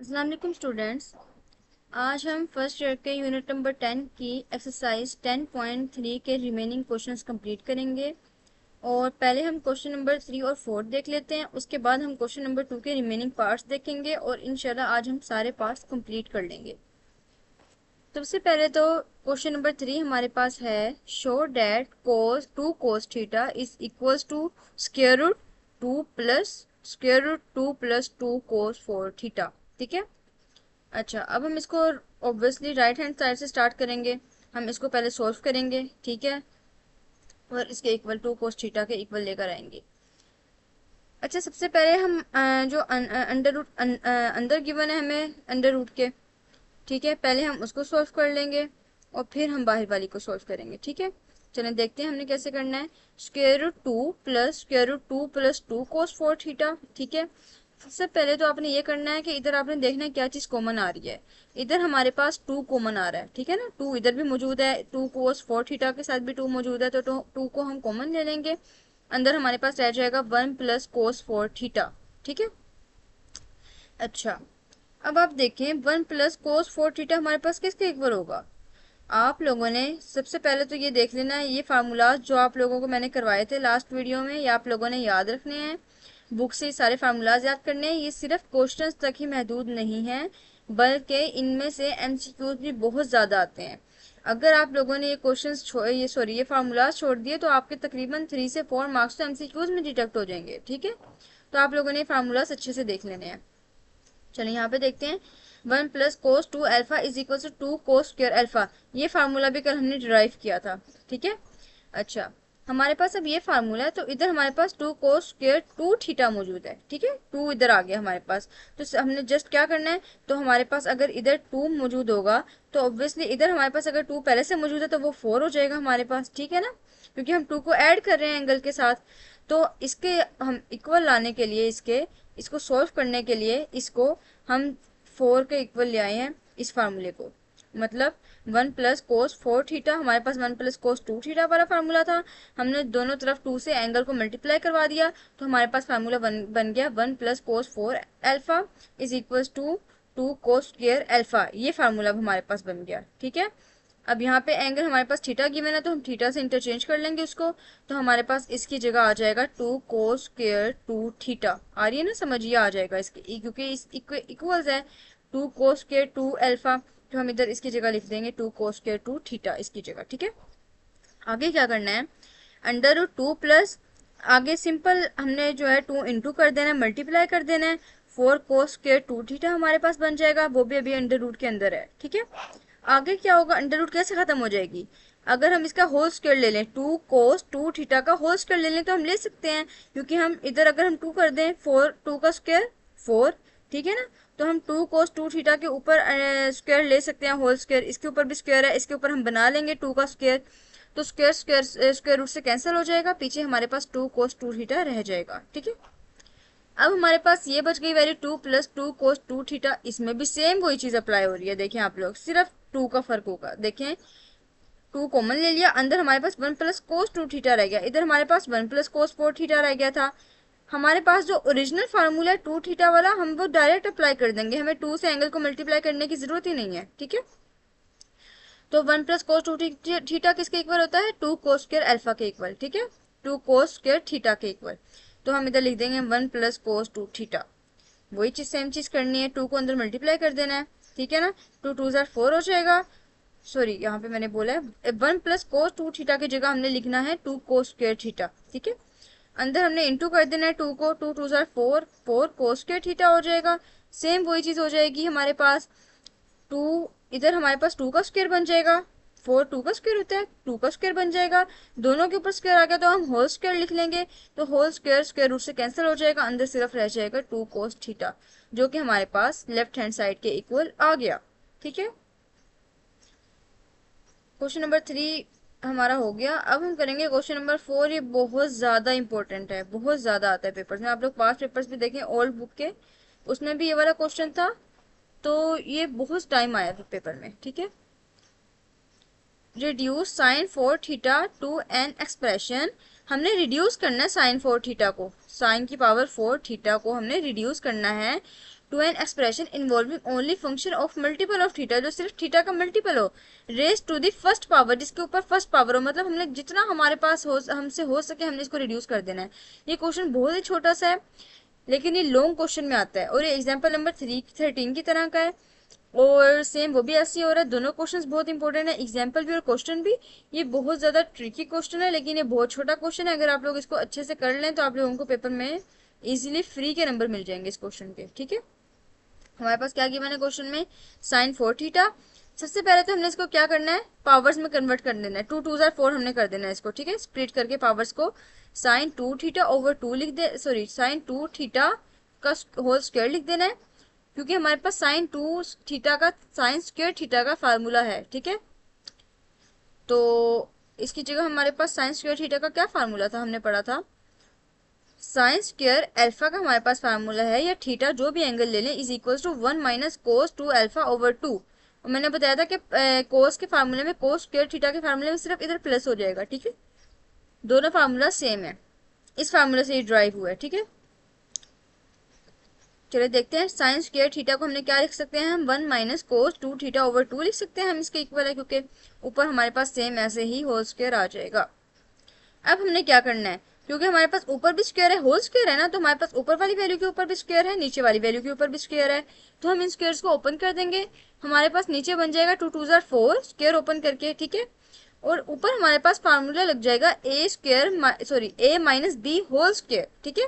अस्सलाम वालेकुम स्टूडेंट्स। आज हम फर्स्ट ईयर के यूनिट नंबर 10 की एक्सरसाइज 10.3 के रिमेनिंग क्वेश्चंस कंप्लीट करेंगे। और पहले हम क्वेश्चन नंबर 3 और 4 देख लेते हैं, उसके बाद हम क्वेश्चन नंबर 2 के रिमेनिंग पार्ट्स देखेंगे और इंशाल्लाह आज हम सारे पार्ट्स कंप्लीट कर लेंगे। सबसे पहले तो क्वेश्चन नंबर 3 हमारे पास है, show that cos 2 cos theta is equals to square root 2 plus square root 2 plus 2 cos 4 theta. ठीक है। अच्छा, अब हम इसको ऑब्वियसली राइट हैंड साइड से स्टार्ट करेंगे। हम इसको पहले सॉल्व करेंगे, ठीक है, और इसके इक्वल टू कोस थीटा के इक्वल लेकर आएंगे। अच्छा, सबसे पहले हम जो अंडर रूट अंदर गिवन है हमें अंडर रूट के, ठीक है, पहले हम उसको सॉल्व कर लेंगे और फिर हम बाहर वाली को सॉल्व करेंगे। ठीक है, चलें देखते हैं हमने कैसे करना है। Square root 2 plus square root 2 plus 2 cos 4 theta. ठीक है, सबसे पहले तो आपने ये करना है कि इधर आपने देखना है क्या चीज कॉमन आ रही है। इधर हमारे पास 2 कॉमन आ रहा है, ठीक है ना, 2 इधर भी मौजूद है, 2 कोस 4 थीटा के साथ भी 2 मौजूद है, तो 2 को हम कॉमन ले लेंगे। अंदर हमारे पास रह जाएगा 1 प्लस कोस 4 थीटा। ठीक है। अच्छा, अब आप देखें 1 प्लस कोस 4 थीटा हमारे पास किसके इक्वल होगा। आप लोगों ने सबसे पहले तो ये देख लेना है, ये फार्मूलाज जो आप लोगों को मैंने करवाए थे लास्ट वीडियो में, ये आप लोगों ने याद रखने हैं। बुक से सारे फार्मूलाज याद करने हैं। ये सिर्फ क्वेश्चंस तक ही महदूद नहीं है, बल्कि इनमें से एमसीक्यूज भी बहुत ज़्यादा आते हैं। अगर आप लोगों ने ये क्वेश्चंस ये फार्मूलाज छोड़ दिए तो आपके तकरीबन 3 से 4 मार्क्स तो एमसीक्यूज में डिडक्ट हो जाएंगे। ठीक है, तो आप लोगों ने फार्मूलाज अच्छे से देख लेने हैं। चलिए यहाँ पे देखते हैं, 1 plus cos 2 alpha is equal to 2 cos square alpha. ये फार्मूला भी कल हमने डिराइव किया था। ठीक है। अच्छा, हमारे पास अब ये फार्मूला है, तो इधर हमारे पास 2 कोस स्क्वायर 2 थीटा मौजूद है। ठीक है, 2 इधर आ गया हमारे पास, तो हमने जस्ट क्या करना है, तो हमारे पास अगर इधर 2 मौजूद होगा तो ऑब्वियसली इधर हमारे पास अगर 2 पहले से मौजूद है तो वो 4 हो जाएगा हमारे पास। ठीक है ना, क्योंकि हम 2 को ऐड कर रहे हैं एंगल के साथ। तो इसके हम इक्वल लाने के लिए, इसको सॉल्व करने के लिए इसको हम 4 के इक्वल ले आए हैं इस फार्मूले को। मतलब 1 प्लस कोस 4 थीटा, हमारे पास 1 प्लस कोस 2 थीटा वाला फार्मूला था, हमने दोनों तरफ 2 से एंगल को मल्टीप्लाई करवा दिया, तो हमारे पास फार्मूला बन गया 1 plus cos 4 alpha is equal to 2 cos square alpha. ये फार्मूला हमारे पास बन गया। ठीक है, अब यहाँ पे एंगल हमारे पास थीटा गिवन है, तो हम थीटा से इंटरचेंज कर लेंगे उसको, तो हमारे पास इसकी जगह आ जाएगा 2 कोस स्क्वायर 2 थीटा। आ रही है ना समझ, ये आ जाएगा इसके, क्योंकि इस इक्वल्स है 2 कोस स्क्वायर 2 अल्फा, तो हम इधर इसकी जगह लिख देंगे 2 कोस स्क्वायर 2 थीटा इसकी जगह। ठीक है, आगे क्या करना है, अंडर रूट 2 प्लस, आगे सिंपल हमने जो है 2 इंटू कर देना है, मल्टीप्लाई कर देना है, 4 कोस स्क्वायर 2 थीटा हमारे पास बन जाएगा, वो भी अभी अंडर रूट के अंदर है। ठीक है, आगे क्या होगा, अंडर रूट कैसे खत्म हो जाएगी, अगर हम इसका होल स्क्वायर ले लें, 2 कोस 2 थीटा का होल स्क्वायर ले लें तो हम ले सकते हैं, क्योंकि हम इधर अगर हम 2 कर दें, 4 2 का स्क्वायर 4, ठीक है ना, तो हम 2 कोस 2 थीटा के ऊपर स्क्वायर ले सकते हैं, होल स्क्वायर, इसके ऊपर भी स्क्वायर है, इसके ऊपर हम बना लेंगे 2 का स्क्वायर, तो स्क्वायर स्क्वायर स्क्वायर रूट से कैंसिल हो जाएगा, पीछे हमारे पास 2 कोस 2 थीटा रह जाएगा। ठीक है, अब हमारे पास ये बच गई वैल्यू 2 प्लस 2 कोस 2 थीटा, इसमें भी सेम वही चीज अप्लाई हो रही है। देखें आप लोग, सिर्फ 2 का फर्क होगा। देखें, 2 कॉमन ले लिया, अंदर हमारे पास 1 प्लस कोस 2 थीटा रह गया, इधर हमारे पास 1 प्लस कोस 4 थीटा रह गया था। हमारे पास जो ओरिजिनल फार्मूला है 2 थीटा वाला, हम वो डायरेक्ट अप्लाई कर देंगे, हमें 2 से एंगल को मल्टीप्लाई करने की जरूरत ही नहीं है। ठीक है, तो 1 प्लस कोस 2 थीटा किसके इक्वल होता है, 2 कोस स्क्वायर अल्फा के इक्वल। ठीक है, 2 कोस स्क्वायर थीटा के इक्वल, तो हम इधर लिख देंगे 1 प्लस कोस 2 थीटा। वही चीज सेम चीज करनी है, 2 को अंदर मल्टीप्लाई कर देना है। ठीक है ना, 2 2 जार 4 हो जाएगा, सॉरी यहाँ पे मैंने बोला है 1 प्लस कोस 2 थीटा की जगह हमने लिखना है 2 कोस स्क्वायर थीटा। ठीक है, अंदर हमने इंटू कर देना है 2 को, 2 2 जार 4 4 कोस स्क्वायर थीटा हो जाएगा, सेम वही चीज हो जाएगी हमारे पास। 2 इधर हमारे पास 2 का स्क्वायर बन जाएगा, 4 2 का स्क्वायर होता है, 2 का स्क्वायर बन जाएगा, दोनों के ऊपर स्क्वायर आ गया तो हम होल स्क्वायर लिख लेंगे, तो होल स्क्वायर स्क्वायर रूट से कैंसिल हो जाएगा, अंदर सिर्फ रह जाएगा 2 कोस थीटा, जो कि हमारे पास लेफ्ट हैंड साइड के इक्वल आ गया। ठीक है, क्वेश्चन नंबर 3 हमारा हो गया। अब हम करेंगे क्वेश्चन नंबर 4। ये बहुत ज्यादा इंपॉर्टेंट है, बहुत ज्यादा आता है पेपर्स में, आप लोग पास्ट पेपर्स भी देखें ओल्ड बुक के, उसमें भी ये वाला क्वेश्चन था, तो ये बहुत टाइम आया था पेपर में। ठीक है, reduce sine 4 theta to an expression, हमने रिड्यूस करना है साइन 4 थीटा को, साइन की पावर 4 थीटा को हमने रिड्यूस करना है to an expression involving only function of multiple of theta, जो सिर्फ थीटा का मल्टीपल हो, raise to the first power, जिसके ऊपर फर्स्ट पावर हो, मतलब हमने जितना हमारे पास हो हमसे हो सके हमने इसको रिड्यूस कर देना है। ये क्वेश्चन बहुत ही छोटा सा है लेकिन ये लॉन्ग क्वेश्चन में आता है और ये एग्जाम्पल नंबर 13 की तरह का है और सेम वो भी ऐसे ही हो रहा है। दोनों क्वेश्चंस बहुत इंपॉर्टेंट है, एग्जाम्पल भी और क्वेश्चन भी। ये बहुत ज्यादा ट्रिकी क्वेश्चन है लेकिन ये बहुत छोटा क्वेश्चन है, अगर आप लोग इसको अच्छे से कर लें तो आप लोगों को पेपर में इजीली फ्री के नंबर मिल जाएंगे इस क्वेश्चन के। ठीक है, हमारे पास क्या गिवन है क्वेश्चन में, साइन 4 थीटा। सबसे पहले तो हमने इसको क्या करना है, पावर्स में कन्वर्ट कर देना है, 2 2 4 हमने कर देना है इसको। ठीक है, स्प्लिट करके पावर्स को साइन 2 थीटा ओवर 2 लिख दे, सॉरी साइन 2 थीटा का होल स्क्वायर लिख देना है, क्योंकि हमारे पास साइन 2 थीटा का साइन स्क्वायर थीटा का फार्मूला है। ठीक है, तो इसकी जगह हमारे पास साइन स्क्वायर थीटा का क्या फार्मूला था, हमने पढ़ा था साइन स्क्वायर अल्फा का हमारे पास फार्मूला है, या थीटा जो भी एंगल ले लें, is equal to 1 minus cos 2 alpha over 2। और मैंने बताया था कि कोस के फार्मूले में, कोस स्क्वायर थीटा के फार्मूले में सिर्फ इधर प्लस हो जाएगा। ठीक है, दोनों फार्मूला सेम है, इस फार्मूले से ये ड्राइव हुआ है। ठीक है, चलिए देखते हैं, साइन स्क्वायर थीटा को हमने क्या लिख सकते हैं, हम 1 माइनस कोस 2 थीटा ओवर 2 लिख सकते हैं, हम इसके इक्वल है क्योंकि ऊपर हमारे पास सेम ऐसे ही होल स्क्वायर आ जाएगा। अब हमने क्या करना है, क्योंकि हमारे पास ऊपर भी स्क्वायर है, होल स्क्वायर है ना, तो हमारे पास ऊपर वाली वैल्यू के ऊपर भी स्क्वायर है, नीचे वाली वैल्यू के ऊपर भी स्क्वायर है, तो हम इन स्क्वायर्स को ओपन कर देंगे। हमारे पास नीचे बन जाएगा 2 2 4 स्क्वायर ओपन करके। ठीक है, और ऊपर हमारे पास फार्मूला लग जाएगा ए स्क्वायर, सॉरी ए माइनस बी होल स्क्वायर। ठीक है,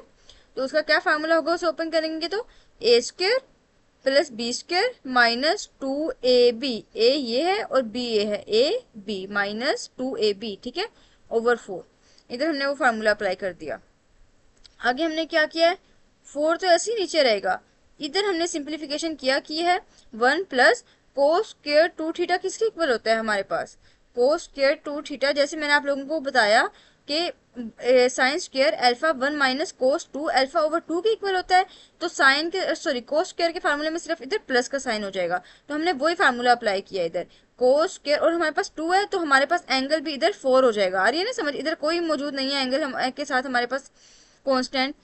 तो उसका क्या फार्मूला होगा, उसे ओपन करेंगे तो A square plus B square minus 2ab, ए ये है और बी ये है, ए बी माइनस 2ab। ठीक है, ओवर 4, इधर हमने वो फार्मूला अप्लाई कर दिया। आगे हमने क्या किया है, 4 तो ऐसे ही नीचे रहेगा, इधर हमने सिंप्लीफिकेशन किया की है 1 प्लस कोस स्क्वायर 2 थीटा किसके इक्वल होता है हमारे पास, कोस स्क्वायर 2 थीटा, जैसे मैंने आप लोगों को बताया कि sign square alpha 1 minus cos 2 alpha over 2 के इक्वल होता है, तो साइन के सॉरी कोस स्क्वायर के फार्मूले में सिर्फ इधर प्लस का साइन हो जाएगा, तो हमने वही फार्मूला अप्लाई किया इधर कोस स्क्वायर, और हमारे पास 2 है तो हमारे पास एंगल भी इधर 4 हो जाएगा। आ रही है ना समझ, इधर कोई मौजूद नहीं है एंगल के साथ हमारे पास कांस्टेंट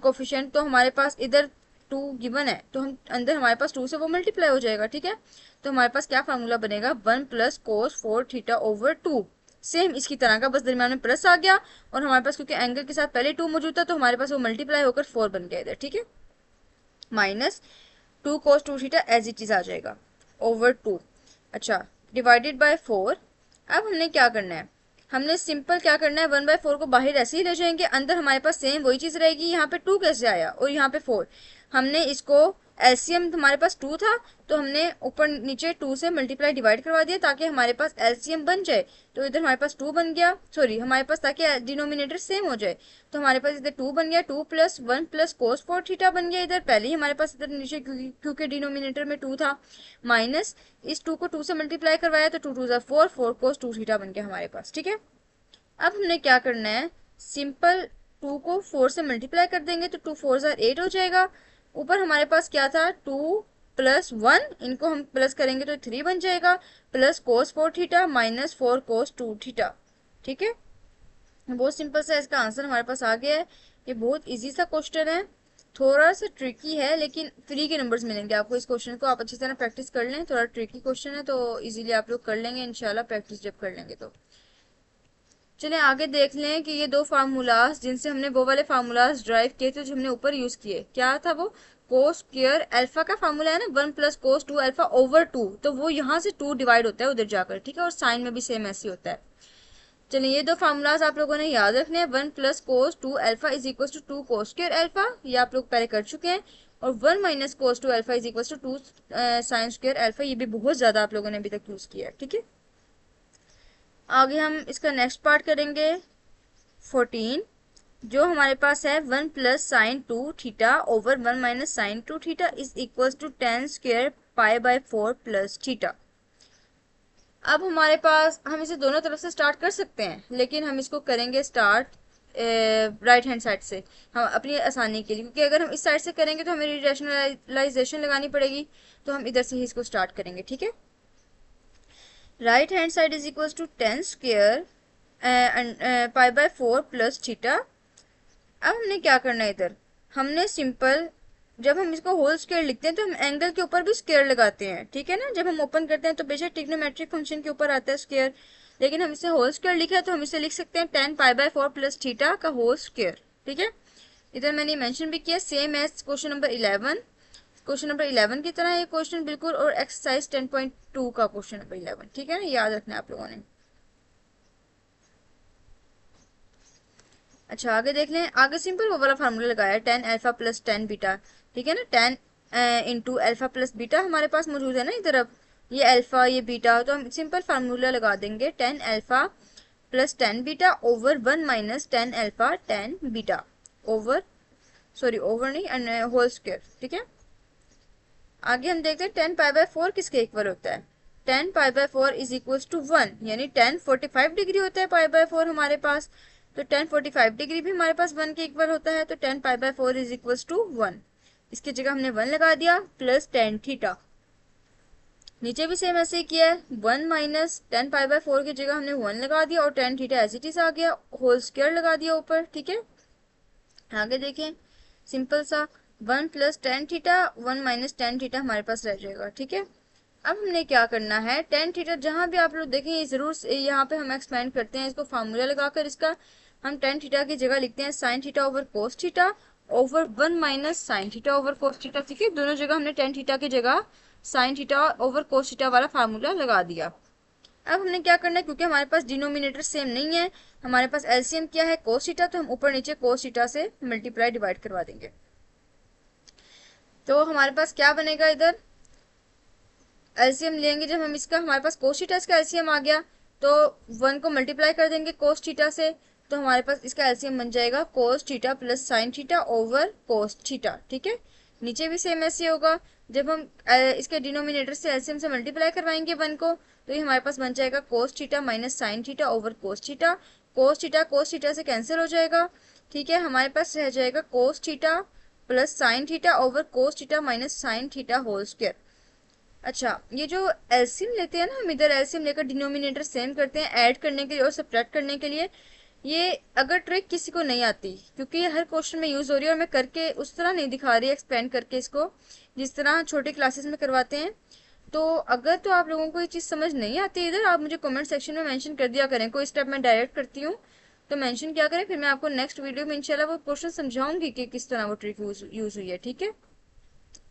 कोफिशिएंट, तो हमारे पास इधर 2 गिवन है, तो हम अंदर हमारे पास 2 से वो मल्टीप्लाई हो जाएगा। ठीक है, तो हमारे पास क्या फार्मूला बनेगा, 1 plus cos 4 theta over 2, same इसकी तरह का, बस दरम्यान में प्लस आ गया और हमारे पास क्योंकि एंगल के साथ पहले 2 मौजूद था तो हमारे पास वो मल्टीप्लाई होकर 4 बन गया इधर। ठीक है, minus 2 cos 2 theta as it is आ जाएगा ओवर 2। अच्छा, डिवाइडेड बाय 4। अब हमने क्या करना है, हमने सिंपल क्या करना है, 1/4 को बाहर ऐसे ही ले जाएंगे, अंदर हमारे पास सेम वही चीज रहेगी। यहाँ पे 2 कैसे आया और यहाँ पे 4, हमने इसको एलसीएम हमारे पास 2 था तो हमने ऊपर नीचे 2 से मल्टीप्लाई डिवाइड करवा दिया ताकि हमारे पास एलसीएम बन जाए, तो इधर हमारे पास 2 बन गया, सॉरी हमारे पास ताकि डिनोमिनेटर सेम हो जाए, तो हमारे पास इधर 2 बन गया, 2 प्लस 1 प्लस कोस 4 थीटा बन गया इधर, पहले ही हमारे पास इधर नीचे क्योंकि डिनोमिनेटर में 2 था, माइनस इस 2 को 2 से मल्टीप्लाई करवाया तो 2 2 4 4 कोस 2 थीटा बन गया हमारे पास। ठीक है, अब हमने क्या करना है, सिंपल 2 को 4 से मल्टीप्लाई कर देंगे तो 2 4 8 हो जाएगा। ऊपर हमारे पास क्या था, 2 प्लस 1, इनको हम प्लस करेंगे तो 3 बन जाएगा, प्लस कोस 4 थीटा माइनस 4 कोस 2 थीटा। ठीक है, बहुत सिंपल सा इसका आंसर हमारे पास आ गया है। ये बहुत इजी सा क्वेश्चन है, थोड़ा सा ट्रिकी है लेकिन फ्री के नंबर्स मिलेंगे आपको इस क्वेश्चन को, आप अच्छी तरह प्रैक्टिस कर लें। थोड़ा ट्रिकी क्वेश्चन है तो इजीली आप लोग कर लेंगे इंशाल्लाह, प्रैक्टिस जब कर लेंगे तो। चलिए आगे देख लें कि ये दो फार्मूलाज जिनसे हमने वो वाले फार्मूलाज ड्राइव किए थे जो हमने ऊपर यूज किए, क्या था वो, कोस स्क्वायर अल्फा का फार्मूला है ना, 1 प्लस कोस 2 अल्फा ओवर 2, तो वो यहाँ से 2 डिवाइड होता है उधर जाकर। ठीक है, और साइन में भी सेम ऐसे होता है। चलिए ये दो फार्मूलाज आप लोगों ने याद रखने हैं, 1 plus cos 2 alpha is equal to 2 cos square alpha, ये आप लोग पहले कर चुके हैं, और 1 minus cos 2 alpha is equal to 2 sine square alpha, ये भी बहुत ज्यादा आप लोगों ने अभी तक यूज किया है। ठीक है, आगे हम इसका नेक्स्ट पार्ट करेंगे 14, जो हमारे पास है 1 plus sine 2 theta over 1 minus sine 2 theta is equal to 10 square pi by 4 plus theta. अब हमारे पास, हम इसे दोनों तरफ से स्टार्ट कर सकते हैं लेकिन हम इसको करेंगे स्टार्ट राइट हैंड साइड से, हम अपनी आसानी के लिए, क्योंकि अगर हम इस साइड से करेंगे तो हमें रैशनलाइजेशन लगानी पड़ेगी, तो हम इधर से ही इसको स्टार्ट करेंगे। ठीक है, right hand side is equal to 10 square pi by 4 plus theta. अब हमने क्या करना है, इधर हमने सिंपल जब हम इसको होल स्क्वायर लिखते हैं तो हम एंगल के ऊपर भी स्क्वायर लगाते हैं, ठीक है ना। जब हम ओपन करते हैं तो बेशक ट्रिग्नोमेट्रिक फंक्शन के ऊपर आता है स्क्वायर, लेकिन हम इसे होल स्क्वायर लिखा है तो हम इसे लिख सकते हैं tan π/4 प्लस थीटा का होल स्क्वायर, ठीक है। इधर मैंने मेंशन भी किया same as question number 11, question number 11 की तरह ये क्वेश्चन बिल्कुल, और एक्सरसाइज 10.2 का क्वेश्चन नंबर 11, ठीक है ना, याद रखना है आप लोगों ने। अच्छा आगे देख लें, आगे सिंपल वो वाला फार्मूला लगाया tan alpha plus tan beta, ठीक है ना। tan into alpha plus beta हमारे पास मौजूद है ना इधर, अब ये अल्फा ये बीटा, तो हम सिंपल फार्मूला लगा देंगे tan alpha plus tan beta over 1 minus tan alpha tan beta over, sorry over नहीं, होल स्क्वायर, ठीक है। आगे हम देखते हैं tan π/4 किसके इक्वल होता है। tan π/4 इज इक्वल टू 1, यानी tan 45 डिग्री होता है π/4 हमारे पास, तो tan 45 डिग्री भी हमारे पास 1 के इक्वल होता है, तो tan π/4 इज इक्वल टू 1, इसकी जगह हमने 1 लगा दिया प्लस tan थीटा। नीचे भी सेम ऐसे ही किया है, 1 माइनस tan π/4 की जगह हमने 1 लगा दिया और tan theta as it is आ गया, होल स्क्वायर लगा दिया ऊपर, ठीक है। आगे देखें सिंपल सा 1 plus tan theta 1 minus tan theta हमारे पास रह जाएगा, ठीक है। अब हमने क्या करना है, tan थीटा जहां भी आप लोग देखें जरूर यहाँ पे हम एक्सपेंड करते हैं इसको फार्मूला लगाकर, इसका हम tan थीटा की जगह लिखते हैं sin theta over cos theta over 1 minus sin theta over cos theta, ठीक है। दोनों जगह हमने tan थीटा की जगह sin theta over cos theta वाला फार्मूला लगा दिया। अब हमने क्या करना है, क्योंकि हमारे पास डिनोमिनेटर सेम नहीं है, हमारे पास एलसीएम क्या है cos थीटा, तो हम ऊपर नीचे cos थीटा से मल्टीप्लाई डिवाइड करवा देंगे। तो हमारे पास क्या बनेगा, इधर एलसीएम लेंगे जब हम इसका, हमारे पास cos थीटा इसका एलसीएम आ गया, तो 1 को मल्टीप्लाई कर देंगे cos थीटा से, तो हमारे पास इसका एलसीएम बन जाएगा cos theta plus sin theta over cos theta, ठीक है। नीचे भी सेम ऐसे होगा, जब हम इसके डिनोमिनेटर से एलसीएम से मल्टीप्लाई करवाएंगे 1 को, तो ये हमारे पास बन जाएगा cos theta minus sin theta over cos theta, cos theta से कैंसिल हो जाएगा, ठीक है। हमारे पास रह जाएगा cos theta plus sin theta over cos theta minus sin theta whole square. अच्छा ये जो एलसीएम लेते हैं ना, हम इधर एलसीएम लेकर डिनोमिनेटर सेम करते हैं ऐड करने के लिए और सब्ट्रैक्ट करने के लिए, ये अगर ट्रिक किसी को नहीं आती, क्योंकि ये हर क्वेश्चन में यूज हो रही है और मैं करके उस तरह नहीं दिखा रही एक्सप्लेन करके इसको जिस तरह छोटे क्लासेस में करवाते हैं। तो अगर तो आप लोगों को ये चीज़ समझ नहीं आती इधर, आप मुझे कमेंट सेक्शन में मेंशन कर दिया करें, कोई स्टेप मैं डायरेक्ट करती हूँ तो मेंशन किया करें, फिर मैं आपको नेक्स्ट वीडियो में इंशाल्लाह वो क्वेश्चन समझाऊंगी कि किस तरह वो ट्रिक यूज हुई है, ठीक है।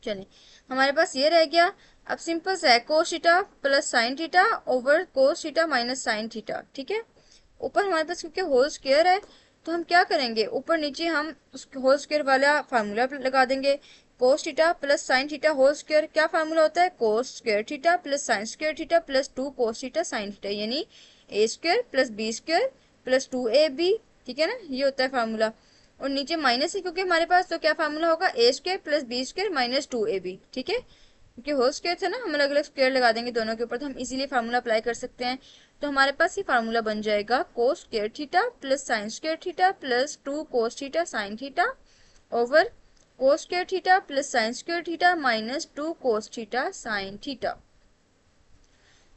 चलिए हमारे पास ये रह गया। अब सिंपल सा है cos theta plus sin theta over cos theta minus sin theta, ठीक है। ऊपर हमारे पास क्योंकि होल स्क्वायर है तो हम क्या करेंगे, ऊपर नीचे हम होल स्क्वायर वाला फार्मूला लगा देंगे। cos theta plus sin theta whole square क्या फार्मूला होता है, cos square theta plus sin square theta plus 2 cos theta sin theta, यानी a square plus b square plus 2ab, ठीक है ना, ये होता है फार्मूला। और नीचे माइनस है क्योंकि हमारे पास, तो क्या फार्मूला होगा a square plus b square minus 2ab, ठीक है। क्योंकि होल स्क्वायर था ना, हम अलग अलग स्क्वायर लगा देंगे दोनों के ऊपर, तो हम इजीली फार्मूला अप्लाई कर सकते हैं। तो हमारे पास ये फार्मूला बन जाएगा cos square theta plus sin square theta plus 2 cos theta sin theta over cos square theta plus sin square theta minus 2 cos theta sin theta.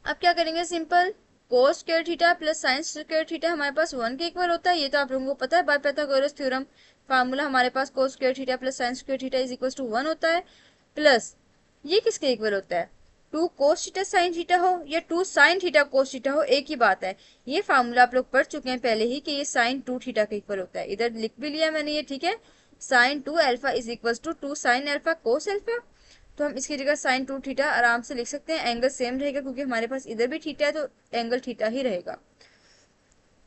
अब क्या करेंगे, simple cos square theta plus sin square theta हमारे पास 1 के equal होता है, ये तो आप लोगों को पता है बाय पाइथागोरस थ्योरम। फार्मूला हमारे पास cos square theta plus sin square theta is equal to 1 होता है, प्लस ये किसके इक्वल होता है, 2 cos थीटा sin थीटा हो या 2 sin थीटा cos थीटा हो, एक ही बात है। ये फार्मूला आप लोग पढ़ चुके हैं पहले ही कि ये sin 2 थीटा के इक्वल होता है, इधर लिख भी लिया मैंने ये, ठीक है। sin 2 alpha is equal to 2 sin alpha cos alpha, तो हम इसकी जगह sin 2 थीटा आराम से लिख सकते हैं, एंगल सेम रहेगा क्योंकि हमारे पास इधर भी थीटा है तो एंगल थीटा ही रहेगा।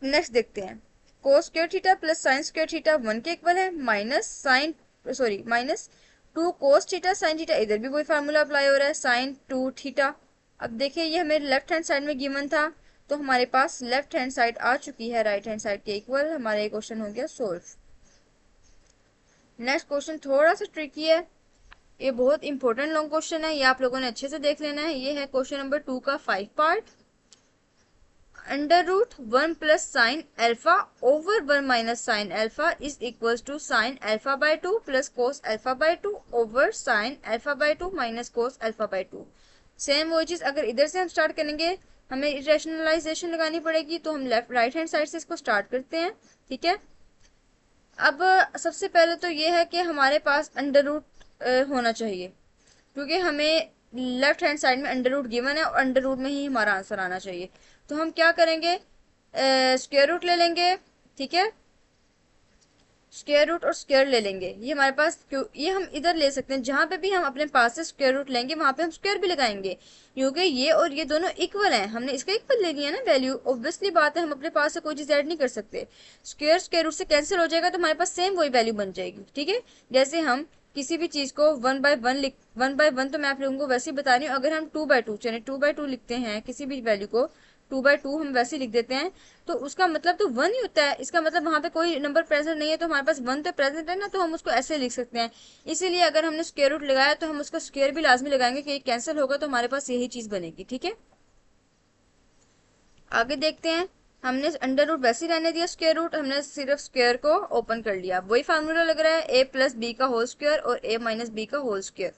नेक्स्ट देखते हैं, cos square theta plus sin square theta 1 के इक्वल है, minus 2 cos theta sin theta, इधर भी वही फार्मूला अप्लाई हो रहा है sin 2 थीटा। अब देखिए ये हमें लेफ्ट हैंड साइड में गिवन था, तो हमारे पास लेफ्ट हैंड साइड आ चुकी है राइट हैंड साइड के इक्वल, हमारा ये क्वेश्चन हो गया सोल्व। नेक्स्ट क्वेश्चन थोड़ा सा ट्रिकी है, ये बहुत इंपॉर्टेंट लॉन्ग क्वेश्चन है, ये आप लोगों ने अच्छे से देख लेना है। ये है क्वेश्चन नंबर 2 का 5 part. Under root 1 plus sine alpha over 1 minus sine alpha is equal to sine alpha by 2 plus cos alpha by 2 over sine alpha by 2 minus cos alpha by 2। Same वो चीज अगर इधर से हम start करेंगे, हमें rationalisation लगानी पड़ेगी, तो हम लेफ्ट राइट हैंड साइड से इसको स्टार्ट करते हैं, ठीक है। अब सबसे पहले तो ये है कि हमारे पास अंडर रूट होना चाहिए, क्योंकि हमें लेफ्ट हैंड साइड में अंडर रूट गिवन है और अंडर रूट में ही हमारा आंसर आना चाहिए। तो हम क्या करेंगे, स्क्वायर रूट ले लेंगे, ठीक है, स्क्वायर रूट और स्क्वायर ले लेंगे। ये हमारे पास क्यों, ये हम इधर ले सकते हैं, जहां पे भी हम अपने पास से स्क्वायर रूट लेंगे वहां पे हम स्क्वायर भी लगाएंगे, क्योंकि ये और ये दोनों इक्वल हैं, हमने इसका इक्वल ले लिया ना वैल्यू। ऑब्वियसली बात है, हम अपने पास से कोई चीज ऐड नहीं कर सकते। स्क्वायर स्क्वायर रूट से कैंसिल हो जाएगा तो हमारे पास सेम वही वैल्यू बन जाएगी, ठीक है। जैसे हम किसी भी चीज को वन बाय वन तो मैं आप लोगों को वैसे ही बता रही हूँ, अगर हम टू बाय टू चलिए टू बाय टू लिखते हैं किसी भी वैल्यू को, टू बाय टू हम वैसे ही लिख देते हैं, तो उसका मतलब तो वन ही होता है। इसका मतलब वहां पे कोई नंबर प्रेजेंट नहीं है, तो हमारे पास वन तो प्रेजेंट है ना, तो हम उसको ऐसे लिख सकते हैं। इसीलिए अगर हमने स्क्वायर रूट लगाया तो हम उसका स्क्वायर भी लाजमी लगाएंगे कि कैंसिल होगा तो हमारे पास यही चीज बनेगी, ठीक है। आगे देखते हैं, हमने अंडर रूट वैसे ही रहने दिया, स्क्वायर रूट हमने सिर्फ स्क्वायर को ओपन कर लिया, वही फार्मूला लग रहा है ए प्लस बी का होल स्क्वायर और ए माइनस बी का होल स्क्वायर।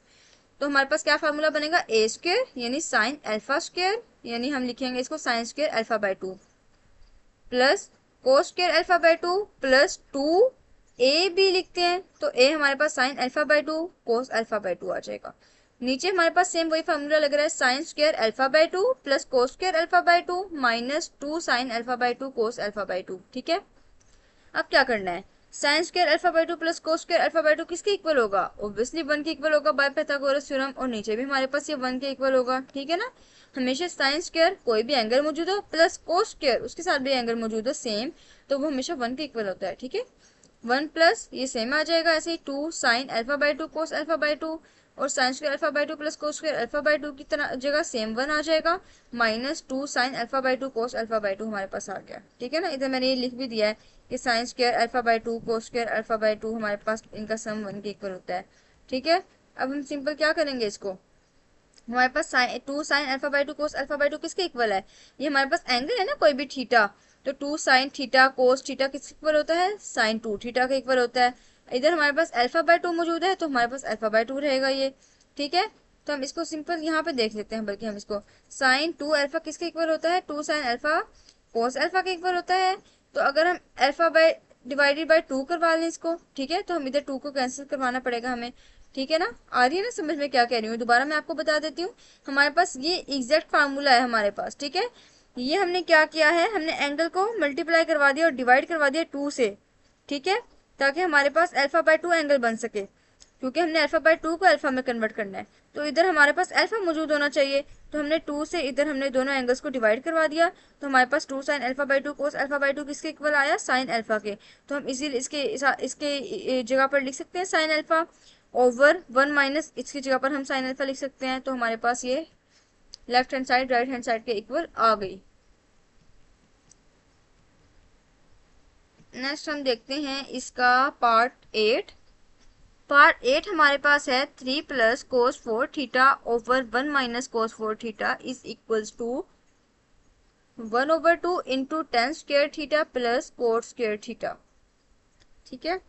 तो हमारे पास क्या फार्मूला बनेगा, ए स्क्वायर यानी साइन अल्फा स्क्वायर, यानी हम लिखेंगे इसको sine square alpha by two, plus cos square alpha by two plus two, A B लिखते हैं तो ए हमारे पास sine alpha by two cos alpha by two आ जाएगा। नीचे हमारे पास सेम वही फॉर्मूला लग रहा है, sign square alpha by two plus cos square alpha by to minus two sine alpha by two cos alpha by to, ठीक है। अब क्या करना है, sign square alpha by two plus cos square alpha by two किसके equal होगा, obviously one के equal होगा बाय पाइथागोरस थ्योरम, और नीचे भी हमारे पास ये वन के इक्वल होगा, ठीक है ना। हमेशा साइन स्क्वायर कोई भी एंगल मौजूद हो प्लस कोस स्क्वायर उसके साथ भी एंगल मौजूद हो सेम, तो वो हमेशा वन के इक्वल होता है, ठीक है। वन प्लस ये सेम आ जाएगा ऐसे ही, two sine alpha by two cos alpha by two, और sine square alpha by two plus cos square alpha by two की तरह जगह सेम वन आ जाएगा, minus two sine alpha by two cos alpha by two हमारे पास आ गया, ठीक है ना। इधर मैंने ये लिख भी दिया है कि sign square alpha by two cos square alpha by two हमारे पास इनका सम वन के इक्वल होता है, ठीक है। अब हम सिंपल क्या करेंगे इसको, हमारे पास two sine alpha by two cos alpha by two किसके इक्वल है, ये हमारे पास एंगल है ना कोई भी थीटा, तो two sine theta cos theta किसके इक्वल होता है, साइन टू थीटा के इक्वल होता है। इधर हमारे पास अल्फा बाय टू मौजूद है तो हमारे पास अल्फा बाय टू रहेगा ये, ठीक है। तो हम इसको सिंपल यहाँ पे देख लेते हैं, बल्कि हम इसको साइन टू अल्फा किसके इक्वल होता है, two sine alpha cos alpha के इक्वल होता है। तो अगर हम alpha by divided by two करवा लें इसको, ठीक है, तो हम इधर टू को कैंसिल करवाना पड़ेगा हमें, ठीक है ना। आ रही है ना समझ में क्या कह रही हूँ, दोबारा मैं आपको बता देती हूँ। हमारे पास ये एग्जैक्ट फार्मूला है हमारे पास, ठीक है। ये हमने क्या किया है, हमने एंगल को मल्टीप्लाई करवा दिया और डिवाइड करवा दिया टू से, ठीक है, ताकि हमारे पास अल्फा बाय टू एंगल बन सके, क्योंकि हमने अल्फा बाय टू को अल्फा में कन्वर्ट करना है, तो इधर हमारे पास अल्फा मौजूद होना चाहिए। तो हमने टू से इधर हमने दोनों एंगल्स को डिवाइड करवा दिया, तो हमारे पास two sine alpha by two cos alpha by two किसके इक्वल आया, साइन अल्फा के। तो हम इसी इसके इसके जगह पर लिख सकते हैं sign alpha over one minus इसकी जगह पर हम साइन अल्फा लिख सकते हैं, तो हमारे पास ये left hand side right hand side के इक्वल आ गई। नेक्स्ट हम देखते हैं इसका पार्ट एट। पार्ट एट हमारे पास है three plus cos four theta over one minus cos four theta is equals to one over two into tan square theta plus cot square theta, ठीक है।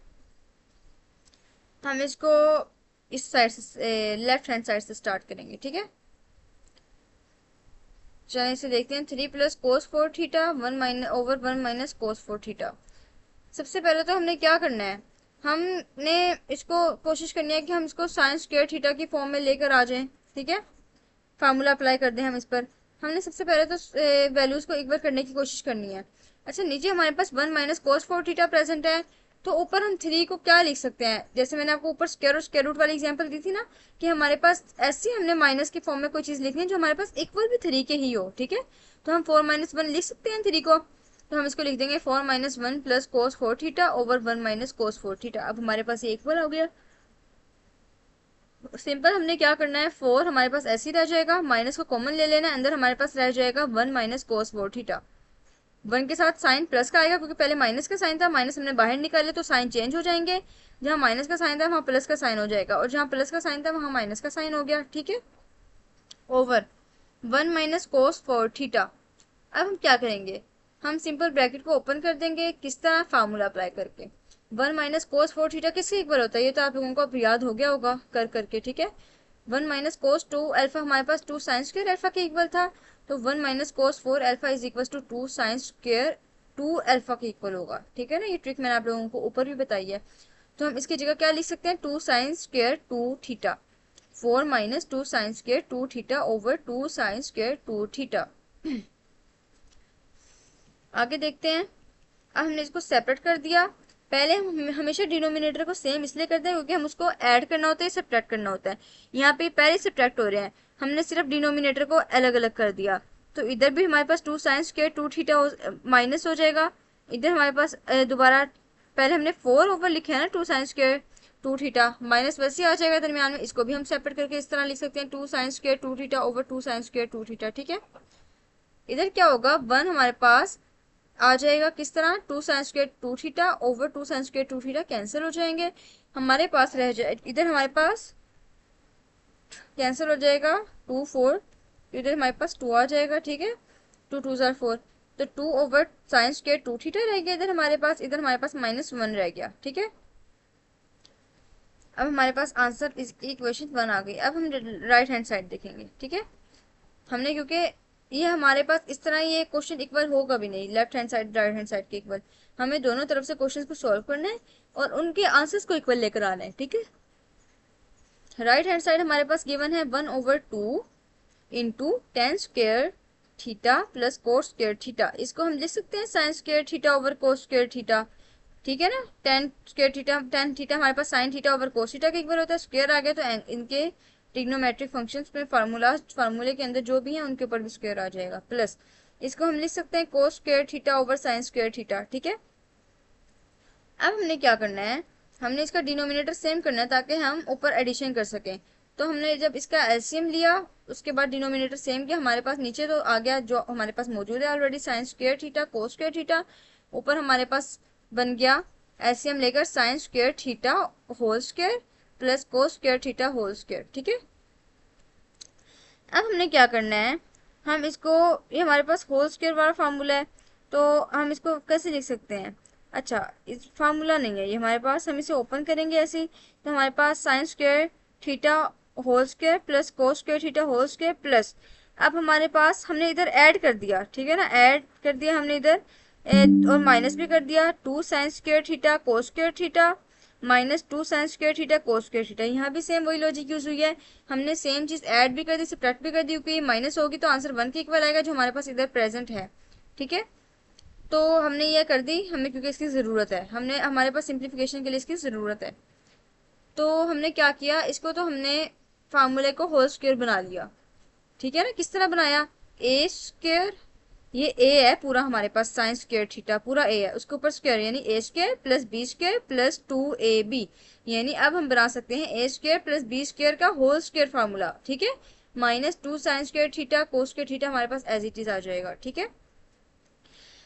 हम इसको इस साइड से लेफ्ट हैंड साइड से स्टार्ट करेंगे, ठीक है। चलिए इसे देखते हैं, three plus cos four theta one minus over one minus cos four theta. सबसे पहले तो हमने क्या करना है, हमने इसको कोशिश करनी है कि हम इसको साइन स्क्वायर थीटा की फॉर्म में लेकर आ जाएं, ठीक है। फार्मूला अप्लाई कर दें हम इस पर। हमने सबसे पहले तो वैल्यूज को इक्वल करने की कोशिश करनी है। अच्छा, नीचे हमारे पास one minus cos four theta present है, तो ऊपर हम थ्री को क्या लिख सकते हैं, जैसे मैंने आपको ऊपर स्क्वायर और स्क्वायर रूट वाली एग्जांपल दी थी ना, कि हमारे पास ऐसी हमने माइनस की फॉर्म में कोई चीज लिखनी है जो हमारे पास इक्वल भी थ्री के ही हो, ठीक है। तो हम फोर माइनस वन लिख सकते हैं थ्री को, तो हम इसको लिख देंगे four minus one plus cos four theta over one minus cos four theta. अब हमारे पास ये इक्वल हो गया। सिंपल हमने क्या करना है, फोर हमारे पास ऐसे ही रह जाएगा, माइनस को कॉमन ले लेना है, अंदर हमारे पास रह जाएगा one minus cos four theta. One के साथ साइन प्लस का आएगा, क्योंकि पहले माइनस का साइन था, माइनस हमने बाहर निकाले तो साइन चेंज हो जाएंगे, जहाँ माइनस का साइन था वहाँ प्लस का साइन हो जाएगा, और जहाँ प्लस का साइन था वहाँ माइनस का साइन हो गया, ठीक है। Over one minus cos four theta. अब हम क्या करेंगे, हम सिंपल ब्रैकेट को ओपन कर देंगे, किस तरह, फार्मूला अप्लाई करके। One minus cos four theta किसके इक्वल होता है, ये तो आप लोगों को अब याद हो गया होगा कर करके, ठीक है। One minus cos two alpha हमारे पास टू साइन स्क्वायर अल्फा के इक्वल था, तो one minus cos four alpha is equal to two sine square two alpha के इक्वल होगा, ठीक है ना। ये ट्रिक मैंने आप लोगों को ऊपर भी बताई है। तो हम इसकी जगह क्या लिख सकते हैं, 2 sine square 2 theta, 4 minus 2 sine square 2 theta over 2 sine square 2 theta. आगे देखते हैं। अब हमने इसको सेपरेट कर दिया। पहले हम हमेशा डिनोमिनेटर को सेम इसलिए करते हैं क्योंकि हम उसको ऐड करना होता है, सब्ट्रैक्ट करना होता है। यहाँ पे पहले सब्ट्रैक्ट हो रहे हैं, हमने सिर्फ डिनोमिनेटर को अलग अलग कर दिया। तो इधर भी हमारे पास 2 साइन स्क्वायर 2 थीटा माइनस हो जाएगा। इधर हमारे पास दोबारा पहले हमने 4 ओवर लिखे है ना 2 साइन स्क्वायर 2 थीटा, माइनस वैसे आ जाएगा दरमियान में। इसको भी हम सेपरेट करके इस तरह लिख सकते हैं 2 sine square 2 theta over 2 sine square 2 theta. ठीक है, इधर क्या होगा, 1 हमारे पास आ जाएगा किस तरह, 2 sine square 2 theta over 2 sine square 2 theta cancel हो जाएंगे। हमारे पास रह जाए, इधर हमारे पास कैंसिल हो जाएगा 2 4, इधर हमारे पास 2 आ जाएगा। ठीक है, 2 2 जार 4, तो 2 ओवर साइन स्क्वायर 2 थीटा रह गया इधर हमारे पास, इधर हमारे पास -1 रह गया। ठीक है, अब हमारे पास आंसर इस इक्वेशन 1 आ गई। अब हम राइट हैंड साइड देखेंगे। ठीक है, हमने क्योंकि ये हमारे पास इस तरह ये क्वेश्चन इक्वल होगा भी नहीं, left hand side right hand side के इक्वल, हमें दोनों तरफ से क्वेश्चंस को सॉल्व करना है और उनके आंसर्स को इक्वल लेकर आना है। ठीक है, राइट हैंड साइड हमारे पास गिवन है 1 over 2 into tan square theta plus cos square theta. इसको हम लिख सकते हैं sine square theta over cos square theta. ठीक है ना, tan square theta, tan theta हमारे पास sine theta over cos theta के इक्वल होता है, स्क्वायर आ गया तो इनके ट्रिग्नोमेट्रिक फंक्शंस में फार्मूले के अंदर जो भी है उनके ऊपर भी स्क्वायर आ जाएगा, प्लस इसको हम लिख सकते हैं कोस square theta over sign square theta. ठीक है, अब हमने क्या करना है, हमने इसका डिनोमिनेटर सेम करना है ताकि हम ऊपर एडिशन कर सकें। तो हमने जब इसका एलसीएम लिया उसके बाद डिनोमिनेटर सेम किया, हमारे पास नीचे तो आ गया जो हमारे पास मौजूद है already, sine square theta cos square theta, ऊपर हमारे पास बन गया एलसीएम लेकर sine square theta whole square plus cos square theta whole square. ठीक है, अब हमने क्या करना है, हम इसको, ये हमारे पास होल स्क्वायर वाला फार्मूला है तो हम इसको कैसे लिख सकते हैं, अच्छा इस फार्मूला नहीं है ये हमारे पास, हम इसे ओपन करेंगे ऐसे ही, तो हमारे पास sine square theta whole square plus cos square theta whole square plus, अब हमारे पास हमने इधर ऐड कर दिया। ठीक है ना, ऐड कर दिया हमने इधर और माइनस भी कर दिया, 2 sine square theta cos square theta minus 2 sine square theta cos square theta. यहाँ भी सेम वही लॉजिक यूज हुई है, हमने सेम चीज ऐड भी कर दी सब्ट्रैक्ट भी कर दी, क्योंकि माइनस होगी तो आंसर 1 के इक्वल आएगा जो हमारे पास इधर प्रेजेंट है। ठीक है, तो हमने ये कर दी, हमें क्योंकि इसकी ज़रूरत है, हमने हमारे पास सिंप्लीफिकेशन के लिए इसकी ज़रूरत है। तो हमने क्या किया, इसको तो हमने फार्मूले को होल स्क्वायर बना लिया। ठीक है ना, किस तरह बनाया, ए स्क्वायर, ये ए है पूरा हमारे पास साइन स्क्वायर थीटा पूरा ए है, उसके ऊपर स्क्वायर यानी A square plus B square plus 2ab, यानी अब हम बना सकते हैं A square plus B square का होल स्क्वायर फार्मूला। ठीक है, minus 2 sine square theta cos square theta हमारे पास एज इट इज आ जाएगा। ठीक है,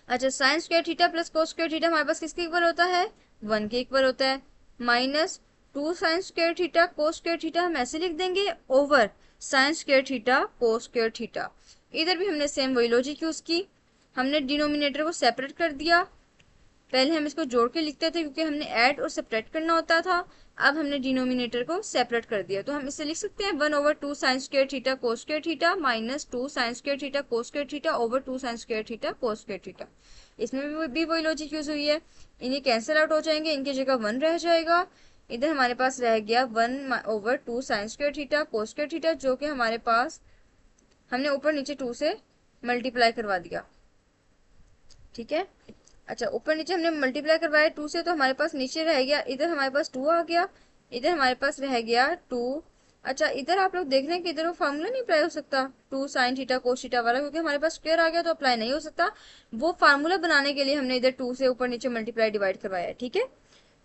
अच्छा sine square theta plus cos square theta हमारे पास किसके इक्वल होता है, 1 के इक्वल होता है, minus 2 sine square theta cos square theta हम ऐसे लिख देंगे over sign square theta cos square theta. इधर भी हमने सेम वही लॉजिक यूज की, हमने डिनोमिनेटर को सेपरेट कर दिया, पहले हम इसको जोड़ के लिखते थे क्योंकि हमने ऐड और सेपरेट करना होता था, अब हमने डिनोमिनेटर को सेपरेट कर दिया तो हम इसे लिख सकते हैं 1 over 2 sine square theta cos square theta minus 2 sine square theta cos square theta over 2 sine square theta cos square theta. इसमें भी वही लॉजिक यूज हुई है, इन्हें कैंसिल आउट हो जाएंगे, इनकी जगह 1 रह जाएगा, इधर हमारे पास रह गया 1 over 2 sine square theta cos square theta जो कि हमारे पास हमने ऊपर नीचे 2 से मल्टीप्लाई करवा दिया। ठीक है, अच्छा ऊपर नीचे हमने मल्टीप्लाई करवाया 2 से तो हमारे पास नीचे रह गया, इधर हमारे पास 2 आ गया, इधर हमारे पास रह गया 2। अच्छा इधर आप लोग देख रहे हैं कि इधर वो फार्मूला नहीं अप्लाई हो सकता 2 साइन थीटा कोस थीटा वाला, क्योंकि हमारे पास स्क्वायर आ गया तो अप्लाई नहीं हो सकता, वो फार्मूला बनाने के लिए हमने इधर 2 से ऊपर नीचे मल्टीप्लाई डिवाइड करवाया है। ठीक है,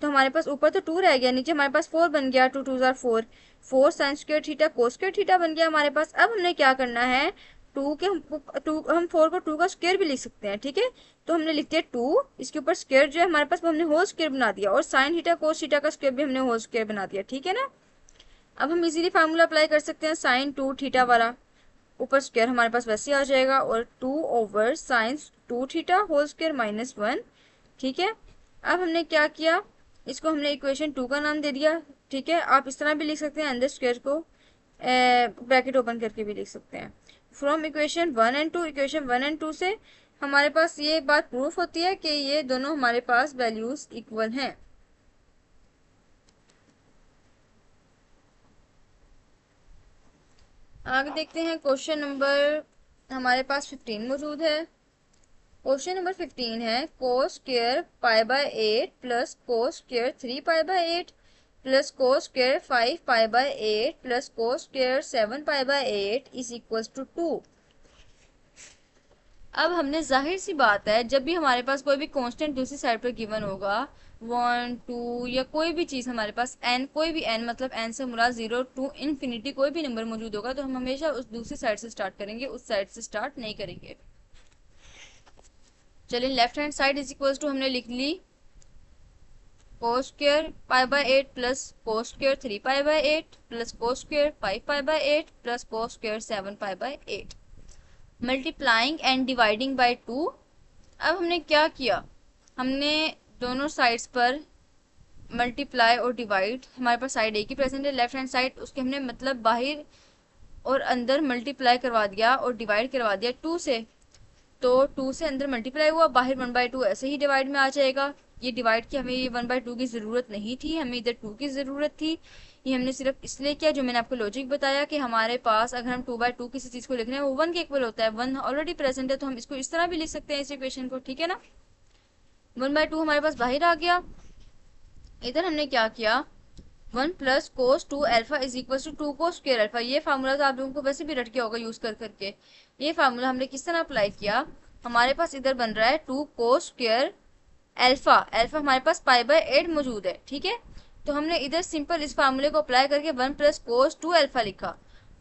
तो हमारे पास ऊपर तो 2 रह गया, नीचे हमारे पास 4 बन गया, 2 2 jar 4, 4 sign square theta cos square theta बन गया हमारे पास। अब हमने क्या करना है, हम 4 को 2 का स्क्वायर भी लिख सकते हैं। ठीक है, तो हमने लिख दिया 2, इसके ऊपर स्क्वायर जो है हमारे पास वो हमने होल स्क्वायर बना दिया और साइन थीटा कोस थीटा का स्क्वायर भी हमने होल स्क्वायर बना दिया। ठीक है ना, अब हम इजीली फार्मूला अप्लाई कर सकते हैं साइन 2 थीटा वाला, ऊपर स्क्वायर हमारे पास वैसे आ जाएगा और 2 over sine 2 theta whole square minus 1। ठीक है, अब हमने क्या किया, इसको हमने इक्वेशन 2 का नाम दे दिया। ठीक है, आप इस तरह भी लिख सकते हैं, अंदर स्क्वायर को ब्रैकेट ओपन करके भी लिख सकते हैं। From equation 1 and 2, equation 1 and 2 से हमारे पास ये बात प्रूफ होती है कि ये दोनों हमारे पास वैल्यूज इक्वल हैं। आगे देखते हैं क्वेश्चन नंबर हमारे पास 15 मौजूद है। क्वेश्चन नंबर 15 है cos square pi by 8 plus cos square 3 pi by 8 plus cos square 5 pi by 8 plus cos square 7 pi by 8 is equal to 2। अब हमने जाहिर सी बात है, जब भी हमारे पास कोई भी कांस्टेंट दूसरी साइड पर गिवन होगा 1 2 या कोई भी चीज़ हमारे पास n, कोई भी n मतलब n से मुराद 0 टू इन्फिनिटी कोई भी नंबर मौजूद होगा तो हम हमेशा उस दूसरी साइड से स्टार्ट करेंगे, उस साइड से स्टार्ट नहीं करेंगे। चलिए left hand side is equal to हमने लिख ली cos square pi by 8 plus cos square 3 pi by 8 plus cos square 5 pi by 8 plus cos square 7 pi by 8 multiplying and dividing by 2। अब हमने क्या किया, हमने दोनों साइड्स पर मल्टीप्लाई और डिवाइड, हमारे पास साइड एक ही प्रेजेंट है लेफ्ट हैंड साइड, उसके हमने मतलब बाहर और अंदर मल्टीप्लाई करवा दिया और डिवाइड करवा दिया 2 से, तो 2 से अंदर मल्टीप्लाई हुआ, बाहर 1/2 ऐसे ही डिवाइड में आ जाएगा। ये डिवाइड की हमें ये 1/2 की ज़रूरत नहीं थी, हमें इधर 2 की ज़रूरत थी। ये हमने सिर्फ इसलिए किया, जो मैंने आपको लॉजिक बताया कि हमारे पास अगर हम 2/2 किसी चीज़ को लिख रहे हैं वो 1 के इक्वल होता है, 1 ऑलरेडी प्रेजेंट है तो हम इसको इस तरह भी लिख सकते हैं इस इक्वेशन को, ठीक है ना। 1/2 हमारे पास बाहर आ गया। इधर हमने क्या किया, 1 plus cos 2 alpha is equal to 2 cos square alpha. ये फार्मूला तो आप लोगों को वैसे भी रट गया होगा यूज कर करके। ये फार्मूला हमने किस तरह अप्लाई किया, हमारे पास इधर बन रहा है 2 कोस स्क्वायर अल्फा, अल्फा हमारे पास पाई बाय 8 मौजूद है, ठीक है। तो हमने इधर सिंपल इस फार्मूले को अप्लाई करके 1 प्लस कोस 2 अल्फा लिखा,